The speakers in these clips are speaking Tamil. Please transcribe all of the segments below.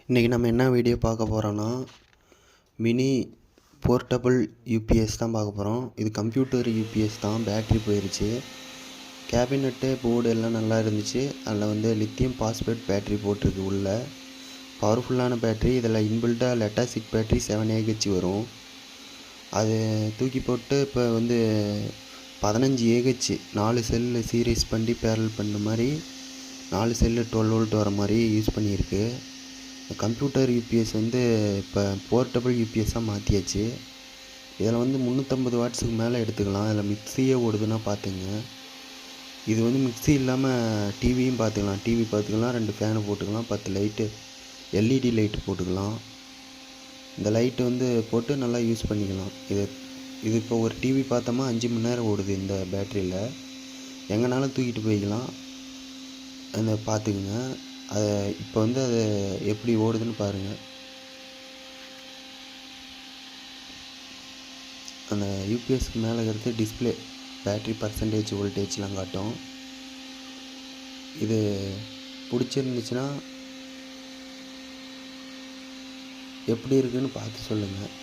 இன்றைக்கி நம்ம என்ன வீடியோ பார்க்க போகிறோன்னா மினி போர்ட்டபிள் யூபிஎஸ் தான் பார்க்க போகிறோம். இது கம்ப்யூட்டர் யூபிஎஸ் தான். பேட்ரி போயிடுச்சு. கேபினெட்டு போர்டு எல்லாம் நல்லா இருந்துச்சு. அதில் லித்தியம் பாஸ்பேட் பேட்ரி போட்டிருக்கு. உள்ள பவர்ஃபுல்லான பேட்ரி. இதில் இன்பில்ட்டாக லெட்டாசிக் பேட்ரி 7Ah வரும். அது தூக்கி போட்டு இப்போ 15Ah 4 செல்லு சீரீஸ் பண்ணி பேரல் பண்ண மாதிரி 4 செல்லு 12 வோல்ட் வர மாதிரி யூஸ் பண்ணியிருக்கு. கம்ப்யூட்டர் யூபிஎஸ் இப்போ போர்ட்டபிள் யூபிஎஸ்ஸாக மாற்றியாச்சு. இதில் 350 வாட்ஸுக்கு மேலே எடுத்துக்கலாம். இதில் மிக்சியே ஓடுதுன்னா பார்த்துங்க. இது மிக்சி இல்லாமல் டிவியும் பார்த்துக்கலாம். டிவி பார்த்துக்கலாம், 2 ஃபேனு போட்டுக்கலாம், 10 லைட்டு எல்இடி லைட்டு போட்டுக்கலாம். இந்த லைட்டு போட்டு நல்லா யூஸ் பண்ணிக்கலாம். இது இப்போ ஒரு டிவி பார்த்தோமா 5 மணி நேரம் ஓடுது. இந்த பேட்டரியில் எங்கேனாலும் தூக்கிட்டு போய்க்கலாம். பார்த்துக்குங்க. அதை இப்போ அது எப்படி ஓடுதுன்னு பாருங்கள். அந்த யூபிஎஸ்க்கு மேலே இருக்கிறது டிஸ்பிளே பேட்ரி பர்சன்டேஜ் வோல்டேஜ்லாம் காட்டும். இது பிடிச்சிருந்துச்சுன்னா எப்படி இருக்குன்னு பார்த்து சொல்லுங்கள்.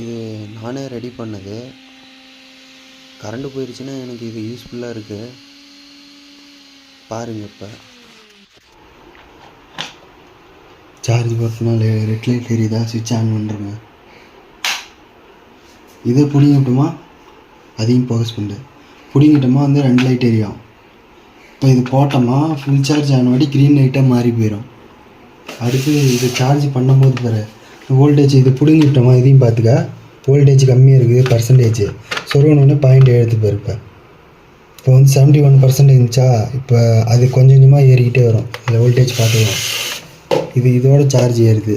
இது நானே ரெடி பண்ணது. கரண்ட் போயிடுச்சுன்னா எனக்கு இது யூஸ்ஃபுல்லாக இருக்குது. பாருங்கள். இப்போ சார்ஜ் போட்டனால ரெட் லைட் எரியுதா? சுவிட்ச் ஆன் பண்ணுறேங்க. இதை பிடிங்கிட்டோமா அதையும் ஃபோக்கஸ் பண்ணுறேன். பிடிங்கிட்டோமா 2 லைட் எரியும். இப்போ இது போட்டோமா ஃபுல் சார்ஜ் ஆனவாடி க்ரீன் லைட்டாக மாறி போயிடும். அடுத்து இது சார்ஜ் பண்ணும்போது பாரு வோல்டேஜ் இது பிடுங்கிட்டோமா இதையும் பார்த்துக்க. வோல்டேஜ் கம்மியாக இருக்குது பர்சன்டேஜ். சொருவனோடனே 0.7 போயிருப்பேன். இப்போ 71% இருந்துச்சா. இப்போ அது கொஞ்சம் கொஞ்சமாக ஏறிக்கிட்டே வரும். இதில் வோல்டேஜ் பார்த்துக்கலாம். இதோட சார்ஜ் ஏறுது.